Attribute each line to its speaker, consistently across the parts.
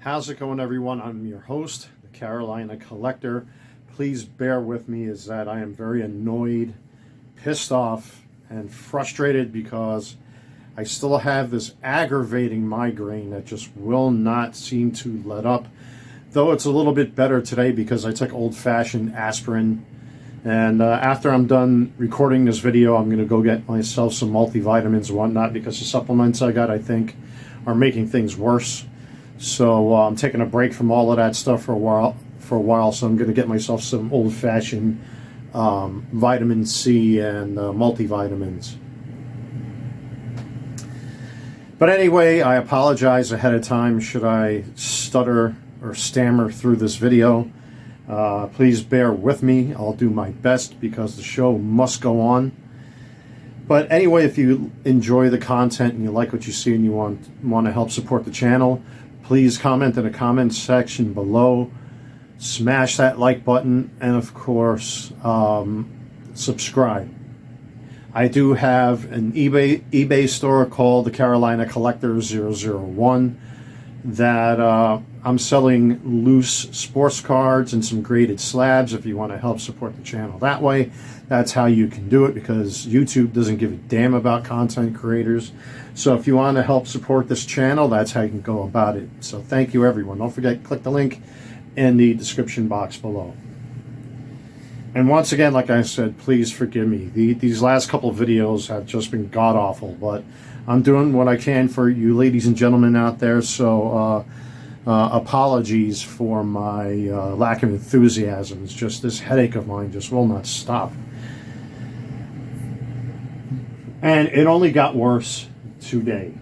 Speaker 1: How's it going, everyone? I'm your host, the Carolina Collector. Please bear with me, is that I am very annoyed, pissed off, and frustrated because I still have this aggravating migraine that just will not seem to let up. Though it's a little bit better today because I took old-fashioned aspirin. And after I'm done recording this video, I'm going to go get myself some multivitamins and whatnot because the supplements I got, I think, are making things worse. So I'm taking a break from all of that stuff for a while. So I'm going to get myself some old-fashioned vitamin C and multivitamins. But anyway, I apologize ahead of time should I stutter or stammer through this video. Please bear with me. I'll do my best because the show must go on. But anyway, if you enjoy the content and you like what you see and you want to help support the channel, please comment in the comment section below. Smash that like button and, of course, subscribe. I do have an eBay store called the Carolina Collector 001 that I'm selling loose sports cards and some graded slabs if you want to help support the channel that way. That's how you can do it because YouTube doesn't give a damn about content creators. So if you want to help support this channel, that's how you can go about it. So thank you, everyone. Don't forget, click the link in the description box below. And once again, like I said, please forgive me. These last couple of videos have just been god-awful, but I'm doing what I can for you ladies and gentlemen out there, so apologies for my lack of enthusiasm. It's just this headache of mine just will not stop. And it only got worse today.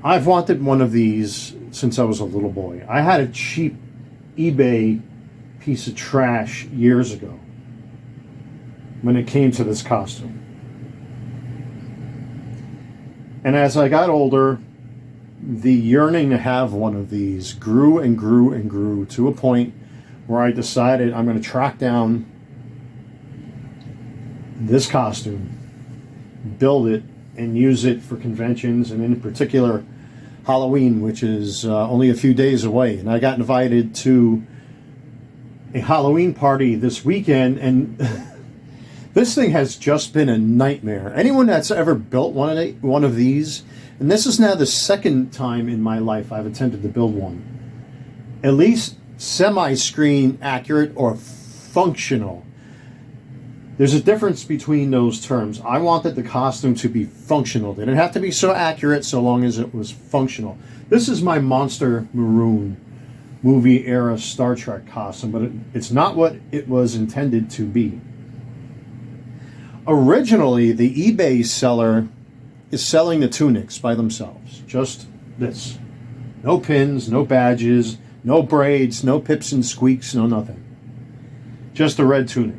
Speaker 1: I've wanted one of these since I was a little boy. I had a cheap eBay piece of trash years ago when it came to this costume. And as I got older, the yearning to have one of these grew and grew and grew to a point where I decided I'm going to track down this costume, build it, and use it for conventions, and in particular Halloween, which is only a few days away. And I got invited to a Halloween party this weekend, and this thing has just been a nightmare. Anyone that's ever built one of these, and this is now the second time in my life I've attempted to build one, at least semi-screen accurate or functional. There's a difference between those terms. I wanted the costume to be functional. They didn't have to be so accurate so long as it was functional. This is my Monster Maroon movie era Star Trek costume, but it's not what it was intended to be. Originally, the eBay seller is selling the tunics by themselves. Just this. No pins, no badges, no braids, no pips and squeaks, no nothing. Just a red tunic.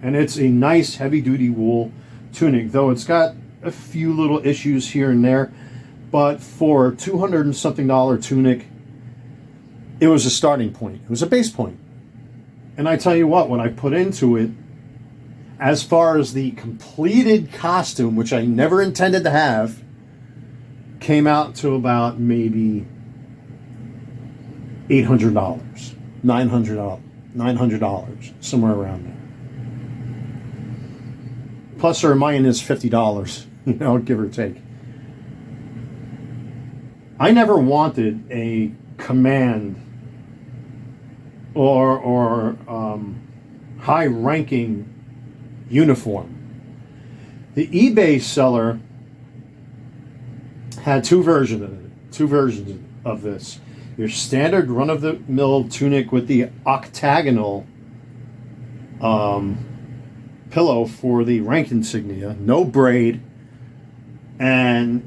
Speaker 1: And it's a nice heavy-duty wool tunic, though it's got a few little issues here and there. But for $200 and something tunic, it was a starting point. It was a base point. And I tell you what I put into it, as far as the completed costume, which I never intended to have, came out to about maybe $800, $900, somewhere around there. Plus or minus $50, give or take. I never wanted a command or high-ranking uniform. The eBay seller had two versions of this. Your standard run-of-the-mill tunic with the octagonal pillow for the rank insignia, no braid, and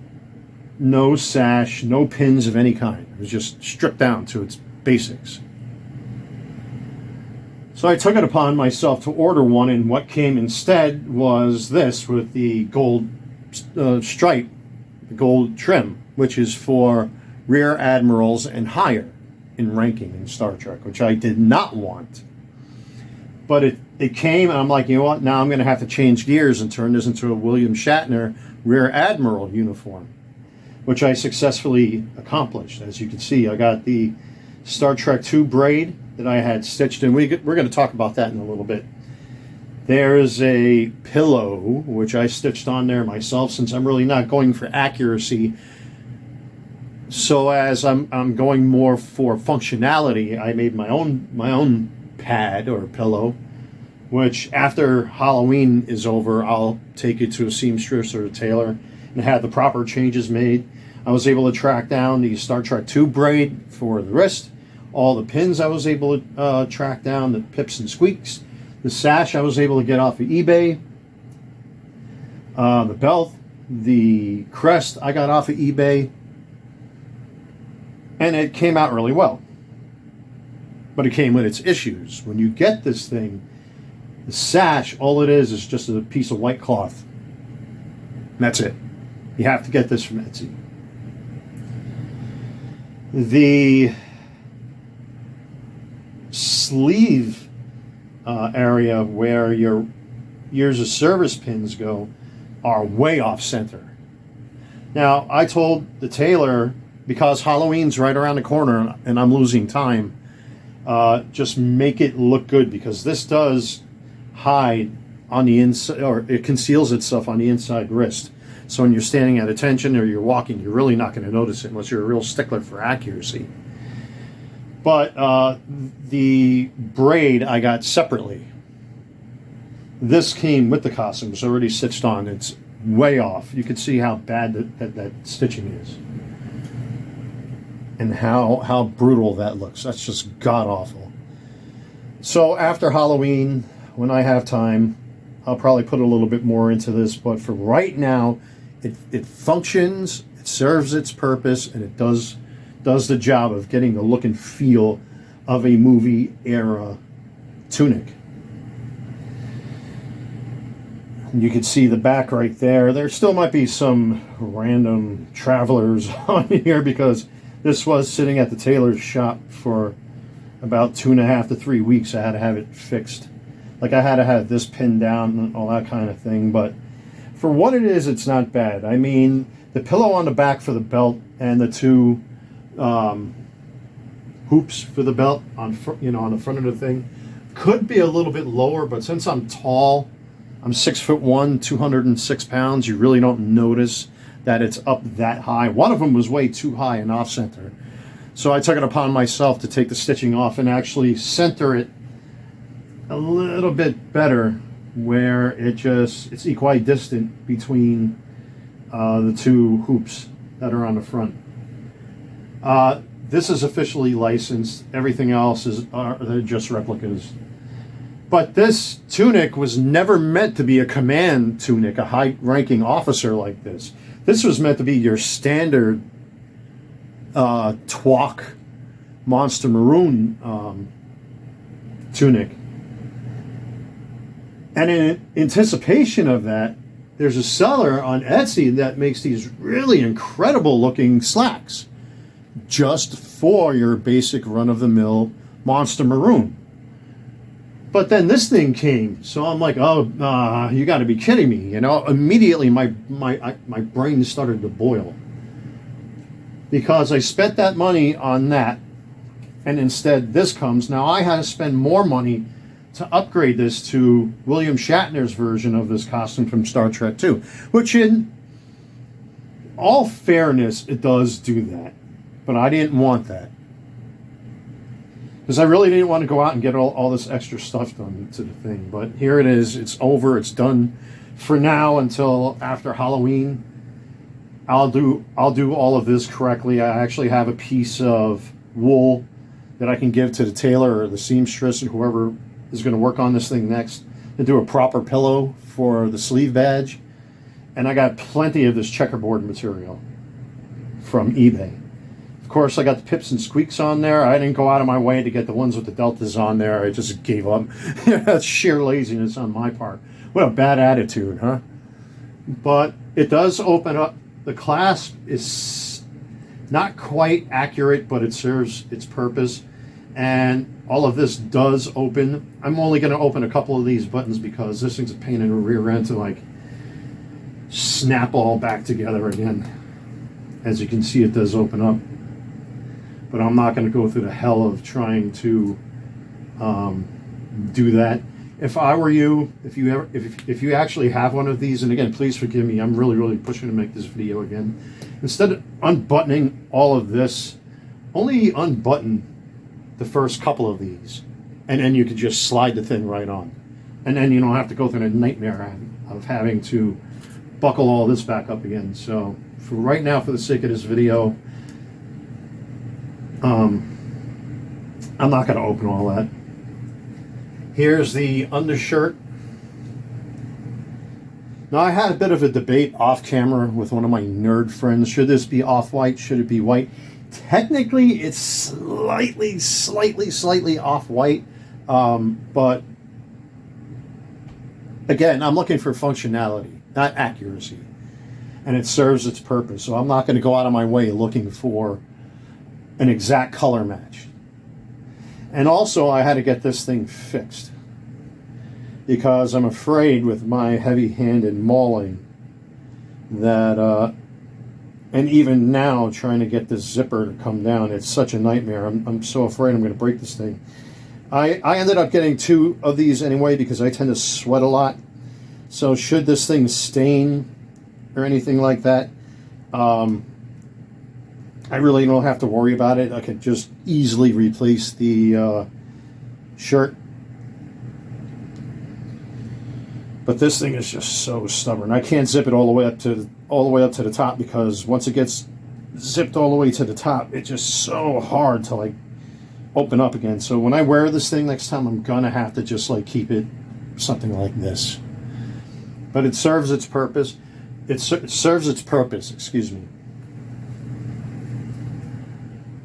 Speaker 1: no sash, no pins of any kind. It was just stripped down to its basics. So I took it upon myself to order one, and what came instead was this with the gold stripe, the gold trim, which is for rear admirals and higher in ranking in Star Trek, which I did not want. But it came, and I'm like, you know what? Now I'm going to have to change gears and turn this into a William Shatner Rear Admiral uniform. which I successfully accomplished. As you can see, I got the Star Trek II braid that I had stitched, and we're going to talk about that in a little bit. There's a pillow, which I stitched on there myself, since I'm really not going for accuracy. So as I'm going more for functionality, I made my own pad or pillow, which after Halloween is over, I'll take it to a seamstress or a tailor and have the proper changes made. I was able to track down the Star Trek II braid for the wrist. All the pins I was able to track down, the pips and squeaks. The sash I was able to get off of eBay. The belt, the crest I got off of eBay. And it came out really well. But it came with its issues. When you get this thing, the sash, all it is just a piece of white cloth. And that's it. You have to get this from Etsy. The sleeve area where your years of service pins go are way off center. Now, I told the tailor, because Halloween's right around the corner and I'm losing time, just make it look good, because this does hide on the inside, or it conceals itself on the inside wrist. So when you're standing at attention or you're walking, you're really not going to notice it unless you're a real stickler for accuracy. But the braid I got separately. This came with the costume. It's already stitched on. It's way off. You can see how bad that stitching is. And how brutal that looks. That's just god-awful. So after Halloween, when I have time, I'll probably put a little bit more into this. But for right now, it functions, it serves its purpose, and it does the job of getting the look and feel of a movie era tunic. You can see the back right there. There still might be some random travelers on here, because this was sitting at the tailor's shop for about 2.5 to 3 weeks. I had to have it fixed. Like, I had to have this pinned down and all that kind of thing. But for what it is, it's not bad. I mean, the pillow on the back for the belt and the two hoops for the belt on the front of the thing could be a little bit lower. But since I'm tall, I'm 6'1", 206 pounds, you really don't notice that it's up that high. One of them was way too high and off center. So I took it upon myself to take the stitching off and actually center it a little bit better, where it's equidistant between the two hoops that are on the front. This is officially licensed. Everything else they're just replicas. But this tunic was never meant to be a command tunic, a high-ranking officer like this. This was meant to be your standard twalk monster maroon tunic. And in anticipation of that, there's a seller on Etsy that makes these really incredible looking slacks just for your basic run-of-the-mill monster maroon. But then this thing came, so I'm like, oh, you got to be kidding me, you know? Immediately, my brain started to boil, because I spent that money on that, and instead this comes. Now I had to spend more money to upgrade this to William Shatner's version of this costume from Star Trek II, which, in all fairness, it does do that, but I didn't want that. Because I really didn't want to go out and get all this extra stuff done to the thing. But here it is. It's over. It's done for now until after Halloween. I'll do all of this correctly. I actually have a piece of wool that I can give to the tailor or the seamstress or whoever is going to work on this thing next to do a proper pillow for the sleeve badge. And I got plenty of this checkerboard material from eBay. Of course, I got the pips and squeaks on there. I didn't go out of my way to get the ones with the deltas on there. I just gave up. That's sheer laziness on my part. What a bad attitude, huh? But it does open up. The clasp is not quite accurate, but it serves its purpose. And all of this does open. I'm only going to open a couple of these buttons because this thing's a pain in the rear end to, like, snap all back together again. As you can see, it does open up, but I'm not going to go through the hell of trying to do that. If I were you, if you actually have one of these, and again, please forgive me, I'm really pushing to make this video again. Instead of unbuttoning all of this, only unbutton the first couple of these, and then you can just slide the thing right on, and then you don't have to go through the nightmare of having to buckle all this back up again. So for right now, for the sake of this video, I'm not going to open all that. Here's the undershirt. Now, I had a bit of a debate off camera with one of my nerd friends. Should this be off-white? Should it be white? Technically, it's slightly off-white. But again, I'm looking for functionality, not accuracy. And it serves its purpose. So I'm not going to go out of my way looking for an exact color match. And also, I had to get this thing fixed because I'm afraid with my heavy-handed mauling that, and even now trying to get this zipper to come down, it's such a nightmare. I'm so afraid I'm going to break this thing. I ended up getting 2 of these anyway because I tend to sweat a lot. So should this thing stain or anything like that, I really don't have to worry about it. I could just easily replace the shirt. But this thing is just so stubborn. I can't zip it all the way up to the top because once it gets zipped all the way to the top, it's just so hard to like open up again. So when I wear this thing next time, I'm gonna have to just like keep it something like this. But it serves its purpose. It serves its purpose. Excuse me.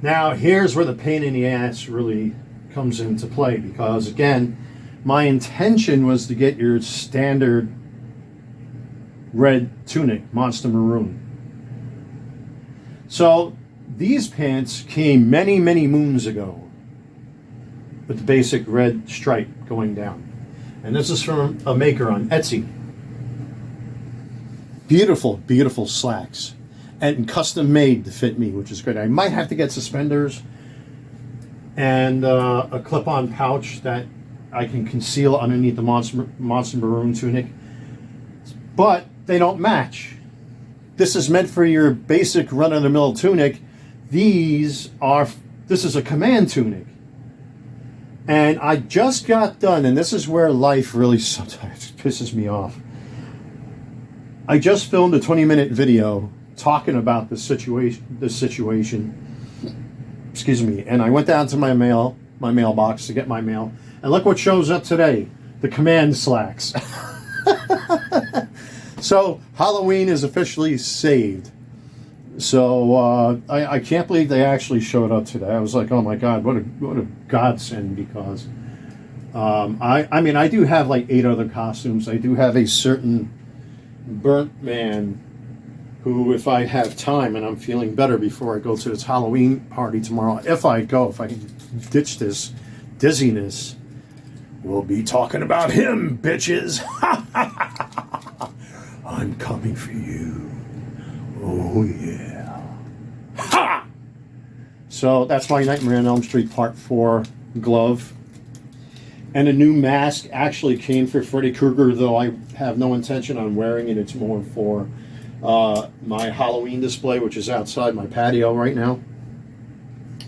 Speaker 1: Now, here's where the pain in the ass really comes into play because, again, my intention was to get your standard red tunic, Monster Maroon. So, these pants came many moons ago with the basic red stripe going down. And this is from a maker on Etsy. Beautiful slacks. And custom made to fit me, which is great. I might have to get suspenders and a clip-on pouch that I can conceal underneath the Monster Maroon tunic. But they don't match. This is meant for your basic run-of-the-mill tunic. This is a command tunic. And I just got done, and this is where life really sometimes pisses me off. I just filmed a 20-minute video talking about this situation, excuse me, and I went down to my mailbox to get my mail, and look what shows up today, the command slacks. So Halloween is officially saved. So I can't believe they actually showed up today. I was like, oh my God, what a godsend, because I mean, I do have like 8 other costumes. I do have a certain burnt man who, if I have time and I'm feeling better before I go to this Halloween party tomorrow, if I can ditch this dizziness, we'll be talking about him, bitches. I'm coming for you. Oh, yeah. Ha! So that's my Nightmare on Elm Street Part 4 glove. And a new mask actually came for Freddy Krueger, though I have no intention on wearing it. It's more for my Halloween display, which is outside my patio right now,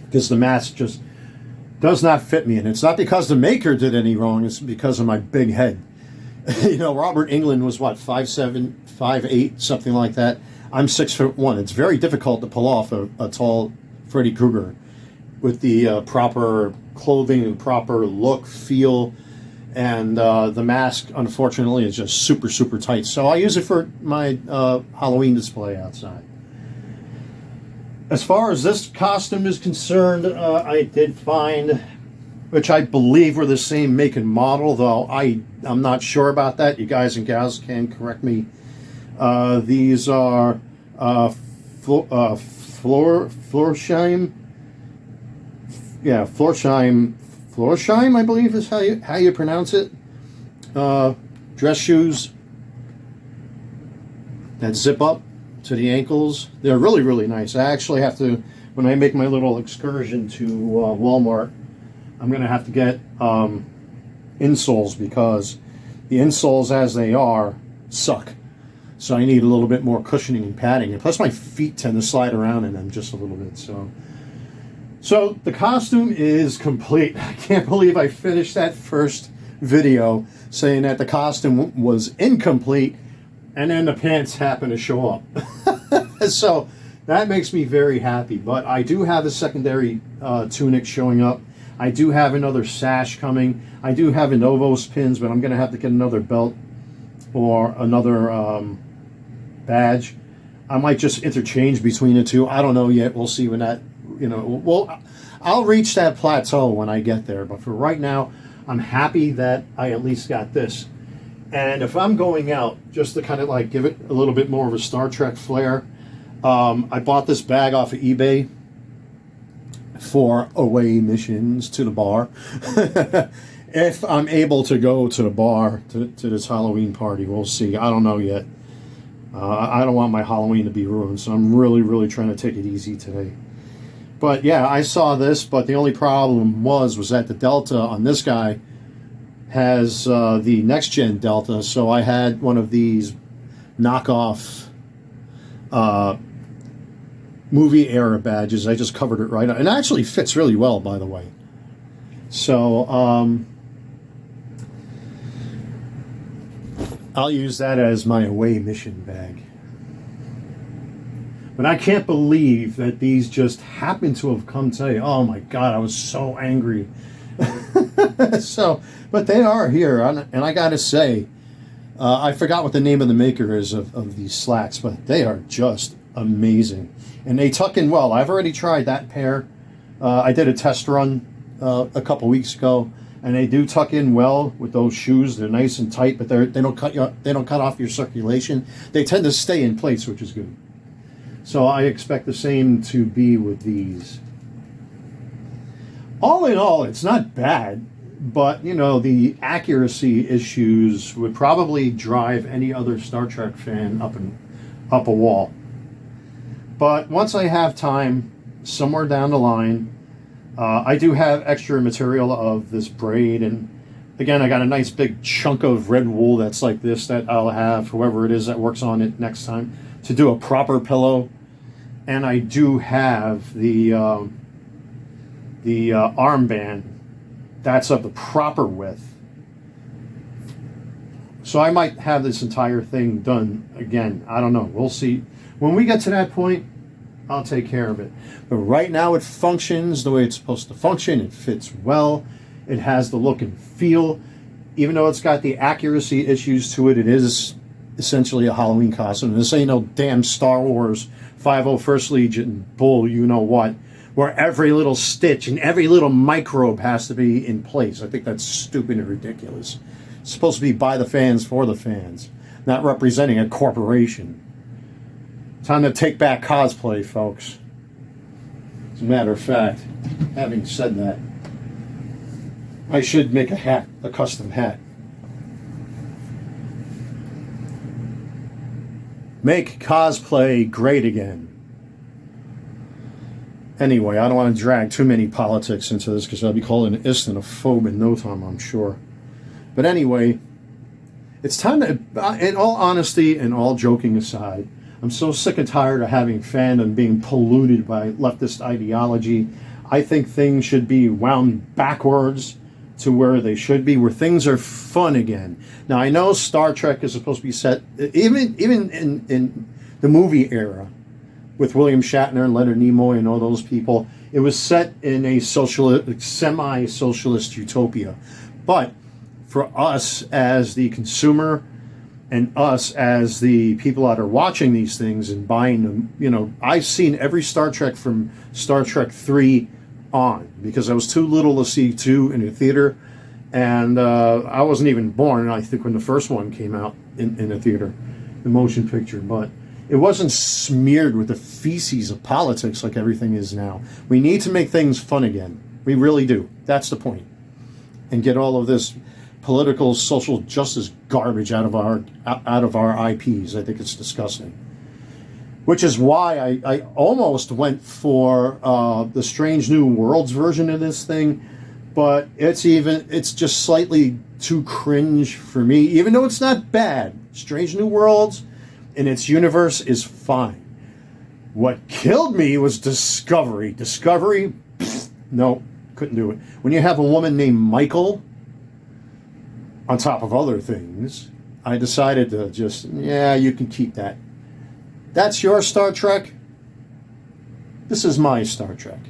Speaker 1: because the mask just does not fit me. And it's not because the maker did any wrong, it's because of my big head. You know, Robert Englund was what, 5'7", 5'8", something like that. I'm 6'1". It's very difficult to pull off a tall Freddy Krueger with the proper clothing and proper look, feel. And the mask, unfortunately, is just super tight. So I use it for my Halloween display outside. As far as this costume is concerned, I did find, which I believe were the same make and model, though I'm not sure about that. You guys and gals can correct me. These are Florsheim. Yeah, Florsheim, I believe is how you pronounce it. Dress shoes that zip up to the ankles. They're really, really nice. I actually have to, when I make my little excursion to Walmart, I'm going to have to get insoles because the insoles as they are suck. So I need a little bit more cushioning and padding. And plus my feet tend to slide around in them just a little bit. So the costume is complete. I can't believe I finished that first video saying that the costume was incomplete and then the pants happen to show up. So that makes me very happy. But I do have a secondary tunic showing up. I do have another sash coming. I do have a Novos pins, but I'm going to have to get another belt or another badge. I might just interchange between the two. I don't know yet. We'll see when that, well, I'll reach that plateau when I get there. But for right now, I'm happy that I at least got this. And if I'm going out, just to kind of like give it a little bit more of a Star Trek flair, I bought this bag off of eBay for away missions to the bar. If I'm able to go to the bar to this Halloween party, we'll see. I don't know yet. I don't want my Halloween to be ruined, so I'm really, really trying to take it easy today. But yeah, I saw this, but the only problem was that the Delta on this guy has the next gen Delta, so I had one of these knockoff movie era badges. I just covered it right up. It actually fits really well, by the way. So I'll use that as my away mission bag. But I can't believe that these just happen to have come today. Oh my God, I was so angry. But they are here, and I gotta say, I forgot what the name of the maker is of these slacks, but they are just amazing. And they tuck in well. I've already tried that pair. I did a test run a couple weeks ago, and they do tuck in well with those shoes. They're nice and tight, but they don't cut off your circulation. They tend to stay in place, which is good. So I expect the same to be with these. All in all, it's not bad, but the accuracy issues would probably drive any other Star Trek fan up a wall. But once I have time, somewhere down the line, I do have extra material of this braid, and again, I got a nice big chunk of red wool that's like this that I'll have whoever it is that works on it next time to do a proper pillow. And I do have the armband that's of the proper width. So I might have this entire thing done again. I don't know. We'll see. When we get to that point, I'll take care of it. But right now it functions the way it's supposed to function. It fits well. It has the look and feel. Even though it's got the accuracy issues to it, it is essentially a Halloween costume. This ain't no damn Star Wars 501st Legion bull, you know what, where every little stitch and every little microbe has to be in place. I think that's stupid and ridiculous. It's supposed to be by the fans, for the fans, not representing a corporation. Time to take back cosplay, folks. As a matter of fact, having said that, I should make a hat, a custom hat. Make cosplay great again. Anyway, I don't want to drag too many politics into this because I'll be called an islamophobe in no time, I'm sure. But anyway, it's time to, in all honesty and all joking aside, I'm so sick and tired of having fandom being polluted by leftist ideology. I think things should be wound backwards to where they should be, where things are fun again. Now, I know Star Trek is supposed to be set, even in the movie era, with William Shatner and Leonard Nimoy and all those people, it was set in a semi-socialist utopia. But for us as the consumer and us as the people that are watching these things and buying them, I've seen every Star Trek from Star Trek 3 on, because I was too little to see 2 in a theater, and I wasn't even born, I think, when the first one came out in a theater, the motion picture. But it wasn't smeared with the feces of politics like everything is now. We need to make things fun again. We really do. That's the point. And get all of this political social justice garbage out of our IPs. I think it's disgusting. which is why I almost went for the Strange New Worlds version of this thing, but it's just slightly too cringe for me, even though it's not bad. Strange New Worlds in its universe is fine. What killed me was Discovery. Discovery, no, couldn't do it. When you have a woman named Michael, on top of other things, I decided to just, yeah, you can keep that. That's your Star Trek. This is my Star Trek.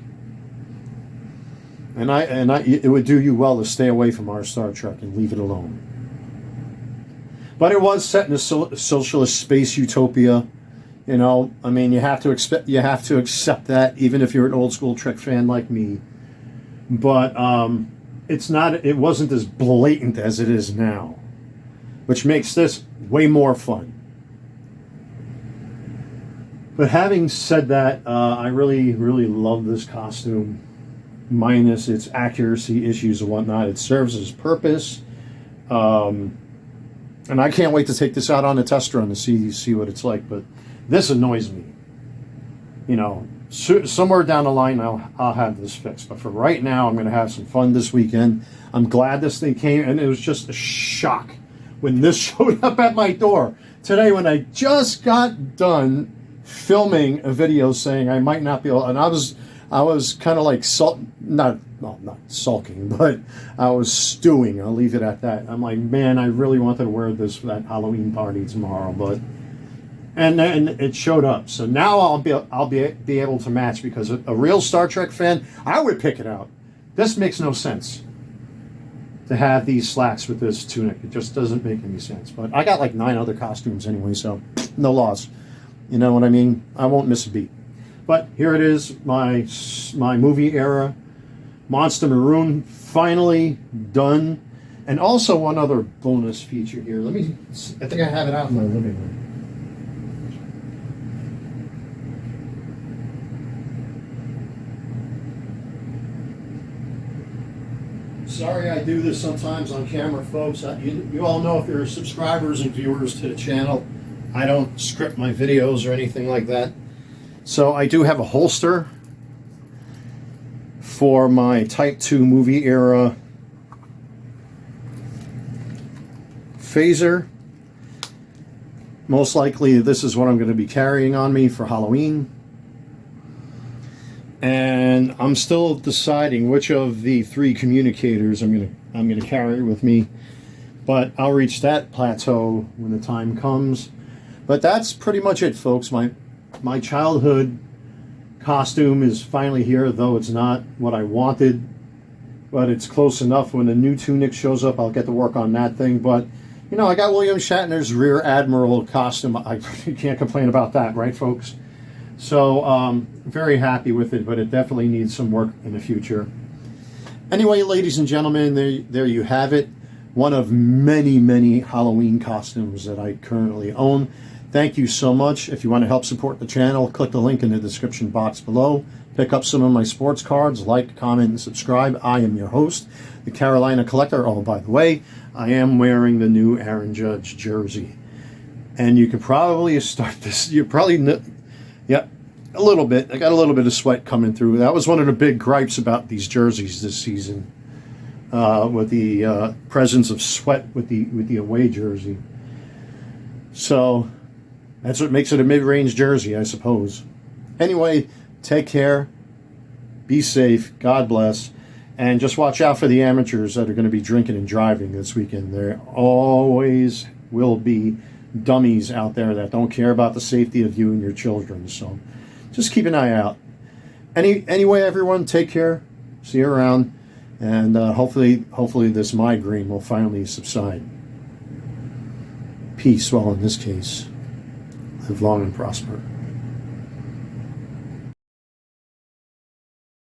Speaker 1: And it would do you well to stay away from our Star Trek and leave it alone. But it was set in a socialist space utopia. You know, I mean, you have to accept that, even if you're an old school Trek fan like me. But it wasn't as blatant as it is now, which makes this way more fun. But having said that, I really, really love this costume, minus its accuracy issues and whatnot. It serves its purpose. And I can't wait to take this out on a test run to see what it's like. But this annoys me. You know, somewhere down the line, I'll have this fixed. But for right now, I'm going to have some fun this weekend. I'm glad this thing came, and it was just a shock when this showed up at my door today when I just got done filming a video saying I might not be able, and I was kind of like not sulking, but I was stewing. I'll leave it at that. I'm like, man, I really wanted to wear this for that Halloween party tomorrow, but and it showed up. So now I'll be able to match, because a real Star Trek fan, I would pick it out. This makes no sense to have these slacks with this tunic. It just doesn't make any sense. But I got like 9 other costumes anyway, so no loss. You know what I mean? I won't miss a beat. But here it is, my movie era Monster Maroon, finally done. And also one other bonus feature here. I think I have it out in my living room. Sorry I do this sometimes on camera, folks. You all know, if you're subscribers and viewers to the channel, I don't script my videos or anything like that. So I do have a holster for my Type 2 movie era phaser. Most likely this is what I'm going to be carrying on me for Halloween. And I'm still deciding which of the 3 communicators I'm gonna carry with me. But I'll reach that plateau when the time comes. But that's pretty much it, folks. My childhood costume is finally here, though it's not what I wanted. But it's close enough. When the new tunic shows up, I'll get to work on that thing. But, you know, I got William Shatner's Rear Admiral costume. I can't complain about that, right, folks? So, very happy with it, but it definitely needs some work in the future. Anyway, ladies and gentlemen, there you have it. One of many, many Halloween costumes that I currently own. Thank you so much. If you want to help support the channel, click the link in the description box below. Pick up some of my sports cards, like, comment, and subscribe. I am your host, the Carolina Collector. Oh, by the way, I am wearing the new Aaron Judge jersey. And you can probably start this, yeah, a little bit. I got a little bit of sweat coming through. That was one of the big gripes about these jerseys this season, with the presence of sweat with the away jersey. So that's what makes it a mid-range jersey, I suppose. Anyway, take care. Be safe. God bless. And just watch out for the amateurs that are going to be drinking and driving this weekend. There always will be dummies out there that don't care about the safety of you and your children. So just keep an eye out. Anyway, everyone, take care. See you around. And hopefully this migraine will finally subside. Peace, well, in this case, live long and prosper.